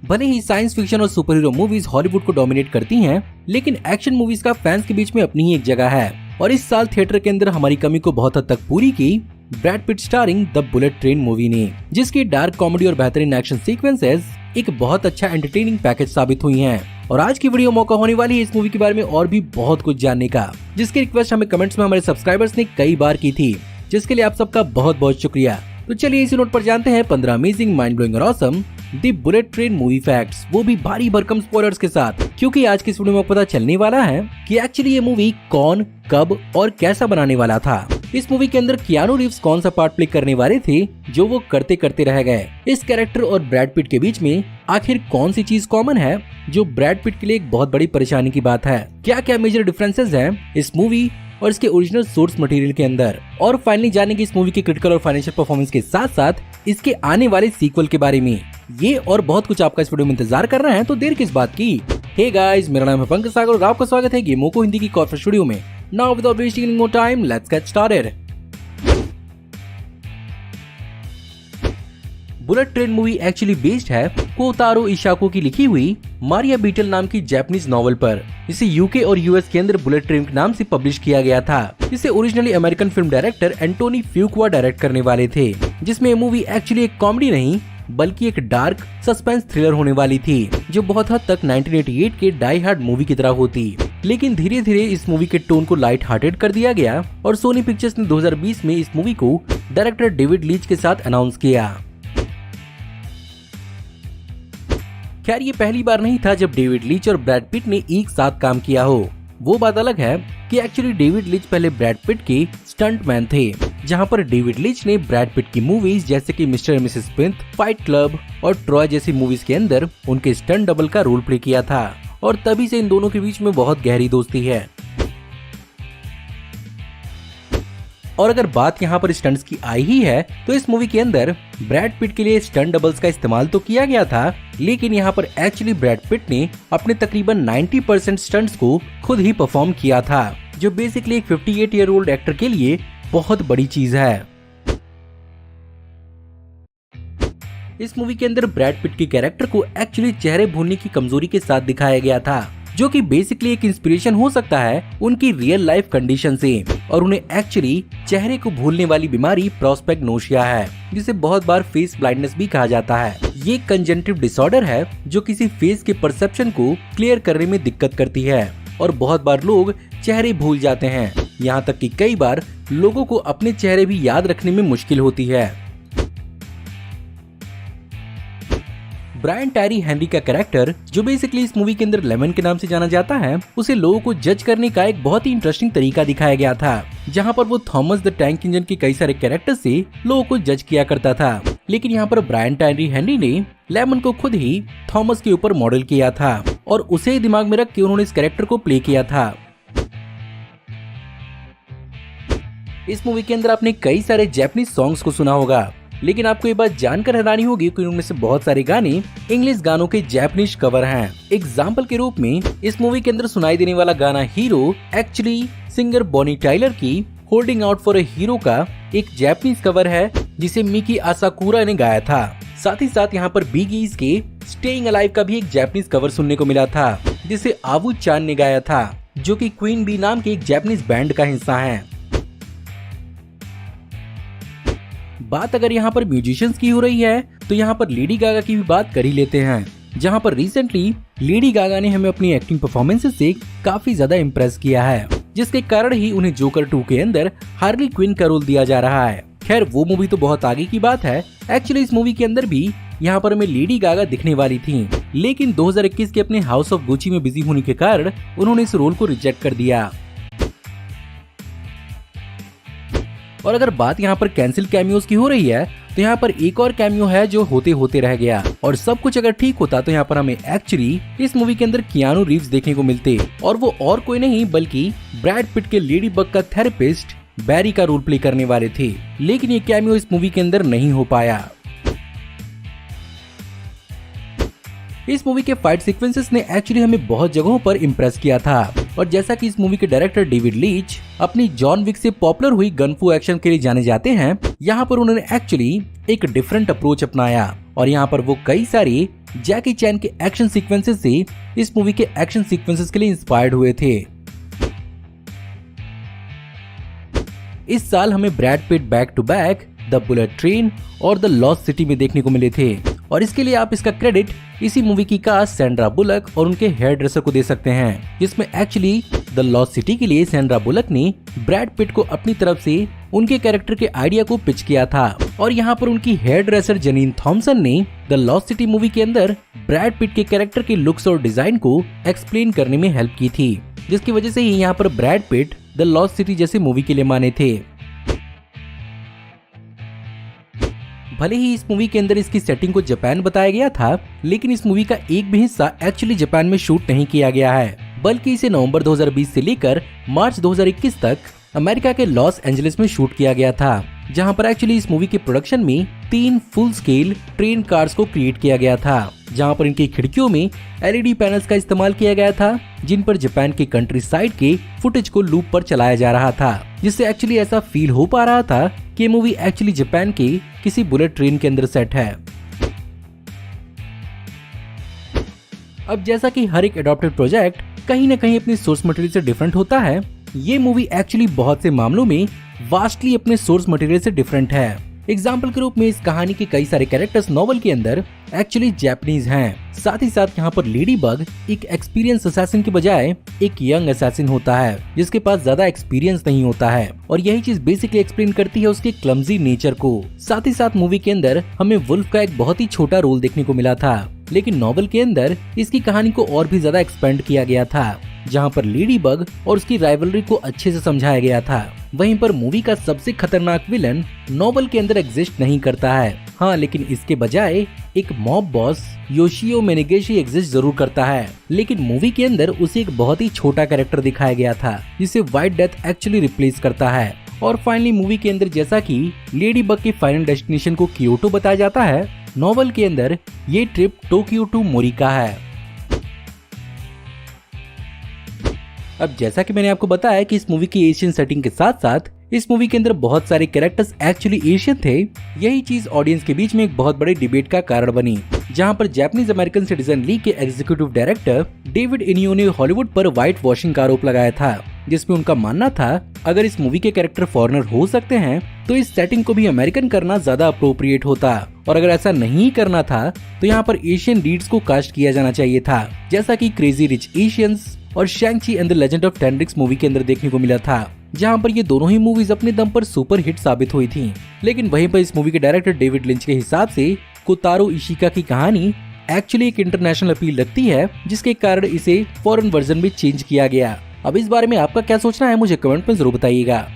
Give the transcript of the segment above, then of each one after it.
भले ही science fiction और super hero movies Hollywood को डोमिनेट करती हैं, लेकिन एक्शन मूवीज का फैंस के बीच में अपनी ही एक जगह है। और इस साल थिएटर के अंदर हमारी कमी को बहुत हद तक पूरी की Brad Pitt starring the bullet train movie ने, जिसकी डार्क कॉमेडी और बेहतरीन एक्शन सीक्वेंसेस एक बहुत अच्छा एंटरटेनिंग पैकेज साबित हुई हैं। और आज की वीडियो मौका होने वाली है इस मूवी के बारे में और भी बहुत कुछ जानने का, जिसकी रिक्वेस्ट हमें कमेंट्स में हमारे सब्सक्राइबर्स ने कई बार की थी, जिसके लिए आप सबका बहुत बहुत शुक्रिया। तो चलिए इसी नोट पर जानते हैं 15 अमेजिंग, माइंड ब्लोइंग और awesome the bullet train movie facts, वो भी भारी भरकम स्पॉयलर्स के साथ, क्योंकि आज की इस वीडियो में पता चलने वाला है कि एक्चुअली ये मूवी कौन, कब और कैसा बनाने वाला था। इस मूवी के अंदर कियानू रीव्स कौन सा पार्ट प्ले करने वाले थे जो वो करते करते रह गए। इस कैरेक्टर और ब्रैड पिट के बीच में आखिर कौन सी चीज कॉमन है जो ब्रैड पिट के लिए एक बहुत बड़ी परेशानी की बात है। क्या क्या मेजर डिफरेंसेस हैं इस मूवी और इसके ओरिजिनल सोर्स मटेरियल के अंदर। और फाइनली जानेंगे इस मूवी की क्रिटिकल और फाइनेंशियल परफॉर्मेंस के साथ साथ इसके आने वाले सीक्वल के बारे में। ये और बहुत कुछ आपका इस वीडियो में इंतजार कर रहे हैं, तो देर किस बात की। हे गाइस, मेरा नाम है पंकज सागर और आपका स्वागत है गेमों को हिंदी की कॉर्पोरेट स्टूडियो में। Now without wasting any more time, let's get started. Bullet train movie actually based है कोतारो इशाको की लिखी हुई मारिया बीटल नाम की जापानीज नॉवल पर। इसे यूके और यूएस के अंदर बुलेट ट्रेन के नाम से पब्लिश किया गया था। इसे originally American film director Antoine Fuqua direct करने वाले थे, जिसमें मूवी एक्चुअली एक कॉमेडी नहीं बल्कि एक डार्क सस्पेंस थ्रिलर होने वाली थी, जो बहुत हद तक 1988 के डाई हार्ड मूवी की तरह होती। लेकिन धीरे धीरे इस मूवी के टोन को लाइट हार्टेड कर दिया गया और सोनी पिक्चर्स ने 2020 में इस मूवी को डायरेक्टर डेविड लीच के साथ अनाउंस किया। खैर, ये पहली बार नहीं था जब डेविड लीच और ब्रैड पिट ने एक साथ काम किया हो। वो बात अलग है कि एक्चुअली डेविड लीच पहले ब्रैड पिट के स्टंटमैन थे, जहां पर डेविड लीच ने ब्रैड पिट की मूवीज जैसे कि mister and Mrs Smith, fight club और ट्रॉय जैसी मूवीज के अंदर उनके स्टंट डबल का रोल प्ले किया था। और तभी से इन दोनों के बीच में बहुत गहरी दोस्ती है। और अगर बात यहाँ पर स्टंट्स की आई ही है, तो इस मूवी के अंदर ब्रैड पिट के लिए स्टंट डबल्स का इस्तेमाल तो किया गया था, लेकिन यहाँ पर एक्चुअली ब्रैड पिट ने अपने तकरीबन 90% स्टंट्स को खुद ही परफॉर्म किया था, जो बेसिकली एक 58 ईयर ओल्ड एक्टर के लिए बहुत बड़ी चीज है। इस मूवी के अंदर ब्रैड पिट के कैरेक्टर को एक्चुअली चेहरे भूलने की कमजोरी के साथ दिखाया गया था, जो कि बेसिकली एक इंस्पिरेशन हो सकता है उनकी रियल लाइफ कंडीशन से। और उन्हें एक्चुअली चेहरे को भूलने वाली बीमारी प्रोस्पेगनोसिया है, जिसे बहुत बार फेस ब्लाइंडनेस भी कहा जाता है। ये कंजंक्टिव डिसऑर्डर है जो किसी फेस के परसेप्शन को क्लियर करने में दिक्कत करती है और बहुत बार लोग चेहरे भूल जाते हैं, यहाँ तक कि कई बार लोगों को अपने चेहरे भी याद रखने में मुश्किल होती है। ब्रायन टैरी हेनरी का कैरेक्टर, जो बेसिकली इस मूवी के अंदर लेमन के नाम से जाना जाता है, उसे लोगों को जज करने का एक बहुत ही इंटरेस्टिंग तरीका दिखाया गया था, जहां पर वो थॉमस द टैंक इंजन के कई सारे कैरेक्टर से लोगों को जज किया करता था। लेकिन यहाँ पर ब्रायन टैरी हेनरी ने लेमन को खुद ही थॉमस के ऊपर मॉडल किया था और उसे ही दिमाग में रख के उन्होंने इस कैरेक्टर को प्ले किया था। इस मूवी के अंदर आपने कई सारे जापानीज सॉन्ग्स को सुना होगा, लेकिन आपको ये बात जानकर हैरानी होगी कि उनमें से बहुत सारे गाने इंग्लिश गानों के जापानीज कवर हैं। एग्जाम्पल के रूप में इस मूवी के अंदर सुनाई देने वाला गाना hero actually singer Bonnie Tyler की holding out for a hero का एक जापानीज कवर है, जिसे मिकी आसाकुरा ने गाया था। साथ ही साथ यहाँ पर बिगीज के स्टेइंग अलाइव का भी एक जापानीज कवर सुनने को मिला था, जिसे आवू चान ने गाया था, जो कि क्वीन बी नाम के एक जापानीज बैंड का हिस्सा है। बात अगर यहाँ पर म्यूजिशियंस की हो रही है, तो यहाँ पर लेडी गागा की भी बात कर ही लेते हैं, जहाँ पर रिसेंटली लेडी गागा ने हमें अपनी एक्टिंग परफॉर्मेंसेस से काफी ज्यादा इम्प्रेस किया है, जिसके कारण ही उन्हें जोकर 2 के अंदर हार्ली क्विन का रोल दिया जा रहा है। खैर, वो मूवी तो बहुत आगे की बात है। एक्चुअली इस मूवी के अंदर भी यहाँ पर हमें लेडी गागा दिखने वाली थी, लेकिन 2021 के अपने हाउस ऑफ गुची में बिजी होने के कारण उन्होंने इस रोल को रिजेक्ट कर दिया। और अगर बात यहाँ पर कैंसिल कैमियोज की हो रही है, तो यहाँ पर एक और कैमियो है जो होते होते रह गया, और सब कुछ अगर ठीक होता तो यहाँ पर हमें एक्चुअली इस मूवी के अंदर कियानू रीव्स देखने को मिलते, और वो और कोई नहीं बल्कि ब्रैड पिट के लेडी बग का थेरेपिस्ट बैरी का रोल प्ले करने वाले थे। लेकिन ये कैमियो इस मूवी के अंदर नहीं हो पाया। इस मूवी के फाइट सीक्वेंसेस ने एक्चुअली हमें बहुत जगहों पर इम्प्रेस किया था, और जैसा कि इस मूवी के डायरेक्टर डेविड लीच अपनी जॉन विक से पॉपुलर हुई गनफू एक्शन के लिए जाने जाते हैं, यहाँ पर उन्होंने एक्चुअली एक डिफरेंट अप्रोच अपनाया और यहाँ पर वो कई सारी जैकी चैन के एक्शन सीक्वेंसेस से इस मूवी के एक्शन सीक्वेंसेस के लिए इंस्पायर्ड हुए थे। इस साल हमें Brad Pitt back to back the bullet train और द लॉस्ट सिटी में देखने को मिले थे, और इसके लिए आप इसका क्रेडिट इसी मूवी की कास्ट सैंड्रा बुलक और उनके हेयर ड्रेसर को दे सकते हैं, जिसमें एक्चुअली द लॉस्ट सिटी के लिए सैंड्रा बुलक ने ब्रैड पिट को अपनी तरफ से उनके कैरेक्टर के आइडिया को पिच किया था, और यहाँ पर उनकी हेयर ड्रेसर जेनिन थॉमसन ने द लॉस्ट सिटी मूवी के अंदर ब्रैड पिट के कैरेक्टर के लुक्स और डिजाइन को एक्सप्लेन करने में हेल्प की थी, जिसकी वजह से ही यहाँ पर Brad Pitt the lost city जैसे मूवी के लिए माने थे। भले ही इस मूवी के अंदर इसकी सेटिंग को जापान बताया गया था, लेकिन इस मूवी का एक भी हिस्सा एक्चुअली जापान में शूट नहीं किया गया है, बल्कि इसे नवंबर 2020 से लेकर मार्च 2021 तक अमेरिका के लॉस एंजलिस में शूट किया गया था, जहां पर एक्चुअली इस मूवी के प्रोडक्शन में 3 फुल स्केल ट्रेन कार्स को क्रिएट किया गया था, जहां पर इनकी खिड़कियों में LED पैनल्स का इस्तेमाल किया गया था, जिन पर जापान के कंट्री साइड के फुटेज को लूप पर चलाया जा रहा था, जिससे एक्चुअली ऐसा फील हो पा रहा था कि ये मूवी एक्चुअली जापान के किसी बुलेट ट्रेन के अंदर सेट है। अब जैसा कि हर एक एडॉप्टेड प्रोजेक्ट कहीं न कहीं अपनी सोर्स मटेरियल से डिफरेंट होता है, ये मूवी एक्चुअली बहुत से मामलों में वास्टली अपने सोर्स मटेरियल से डिफरेंट है। एग्जाम्पल के रूप में इस कहानी के कई सारे कैरेक्टर्स नॉवल के अंदर एक्चुअली जापानीज हैं। साथ ही साथ यहाँ पर लेडी बग एक एक्सपीरियंस असैसिन के बजाय एक यंग असैसिन होता है, जिसके पास ज्यादा एक्सपीरियंस नहीं होता है, और यही चीज बेसिकली एक्सप्लेन करती है उसके क्लमजी नेचर को। साथ ही साथ मूवी के अंदर हमें वुल्फ का एक बहुत ही छोटा रोल देखने को मिला था, लेकिन नॉवल के अंदर इसकी कहानी को और भी ज्यादा एक्सपेंड किया गया था, जहाँ पर लेडी बग और उसकी राइवलरी को अच्छे से समझाया गया था। वहीं पर मूवी का सबसे खतरनाक विलन नॉवल के अंदर एग्जिस्ट नहीं करता है, हाँ, लेकिन इसके बजाय एक मॉब बॉस योशियो मेनेगेशी एग्जिस्ट जरूर करता है, लेकिन मूवी के अंदर उसे एक बहुत ही छोटा कैरेक्टर दिखाया गया था, जिसे व्हाइट डेथ एक्चुअली रिप्लेस करता है। और फाइनली मूवी के अंदर जैसा कि लेडी बग के फाइनल डेस्टिनेशन को क्योटो बताया जाता है, नॉवल के अंदर ये ट्रिप टोक्यो टू मोरिका है। अब जैसा कि मैंने आपको बताया कि इस मूवी की एशियन सेटिंग के साथ साथ इस मूवी के अंदर बहुत सारे कैरेक्टर्स एक्चुअली एशियन थे, यही चीज ऑडियंस के बीच में एक बहुत बड़े डिबेट का कारण बनी, जहां पर जापानीज अमेरिकन सिटीजन लीग के एग्जीक्यूटिव डायरेक्टर डेविड इनियो ने हॉलीवुड पर व्हाइट वॉशिंग का आरोप लगाया था, जिसमें उनका मानना था अगर इस मूवी के कैरेक्टर फॉरेनर हो सकते हैं तो इस सेटिंग को भी अमेरिकन करना ज्यादा अप्रोप्रिएट होता, और अगर ऐसा नहीं करना था तो यहाँ पर एशियन लीड्स को कास्ट किया जाना चाहिए था, जैसा कि क्रेजी रिच एशियंस और शैंग-ची and the legend of ten rings movie के अंदर देखने को मिला था, जहां पर ये दोनों ही मूवीज अपने दम पर सुपर हिट साबित हुई थी। लेकिन वहीं पर इस मूवी के डायरेक्टर डेविड लिंच के हिसाब से कोतारो इशिका की कहानी एक्चुअली एक इंटरनेशनल अपील रखती है, जिसके कारण इसे फॉरेन वर्जन में चेंज किया गया। अब इस बारे में आपका क्या सोचना है मुझे कमेंट में जरूर बताइएगा।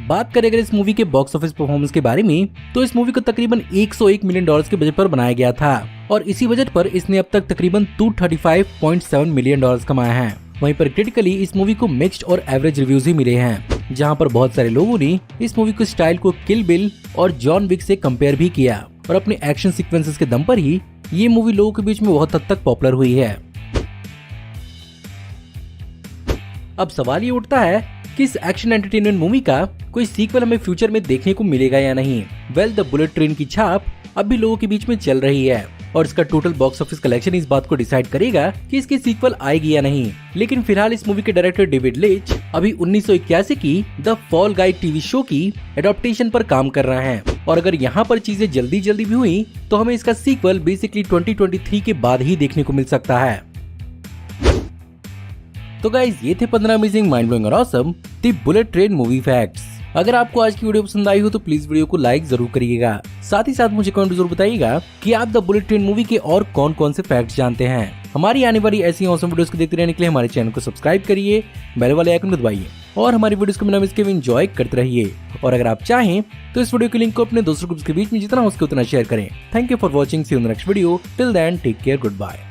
बात करें अगर इस मूवी के बॉक्स ऑफिस परफॉर्मेंस के बारे में, तो इस मूवी को तकरीबन $101 मिलियन के बजट पर बनाया गया था, और इसी बजट पर इसने अब तक तकरीबन $235.7 मिलियन कमाए हैं। वहीं पर क्रिटिकली इस मूवी को मिक्स्ड और एवरेज रिव्यूज ही मिले हैं, जहां पर बहुत सारे लोगों ने इस मूवी के स्टाइल को किल बिल और जॉन विक से कंपेयर भी किया, और अपने एक्शन सीक्वेंसेस के दम पर ही ये मूवी लोगों के बीच में बहुत हद तक पॉपुलर हुई है। अब सवाल ये उठता है कि इस एक्शन एंटरटेनमेंट मूवी का कोई सीक्वल हमें फ्यूचर में देखने को मिलेगा या नहीं। वेल, द बुलेट ट्रेन की छाप अब भी लोगों के बीच में चल रही है, और इसका टोटल बॉक्स ऑफिस कलेक्शन इस बात को डिसाइड करेगा कि इसकी सीक्वल आएगी या नहीं। लेकिन फिलहाल इस मूवी के डायरेक्टर डेविड लिंच अभी 1981 की the fall guy TV show की एडॉप्टेशन पर काम कर रहे हैं, और अगर यहाँ पर चीजें जल्दी भी हुई तो हमें इसका सीक्वल बेसिकली 2023 के बाद ही देखने को मिल सकता है। तो गाइस, ये थे 15 अमेजिंग, माइंड ब्लोइंग और awesome the bullet train movie facts. अगर आपको आज की वीडियो पसंद आई हो तो प्लीज वीडियो को लाइक जरूर करिएगा। साथ ही साथ मुझे कमेंट जरूर बताइएगा कि आप द बुलेट ट्रेन मूवी के और कौन कौन से फैक्ट्स जानते हैं। हमारी आने वाली ऐसी ऑसम वीडियोस को देखते रहने के लिए हमारे चैनल को सब्सक्राइब करिए, बेल वाले आइकन को दबाइए, और हमारी वीडियोस को बिना मिस किए एंजॉय करते रहिए। और अगर आप चाहें तो इस वीडियो के लिंक को अपने दोस्तों ग्रुप्स के बीच में जितना हो सके उतना शेयर करें। Thank you for watching, see you in the next video. Till then take care, good bye.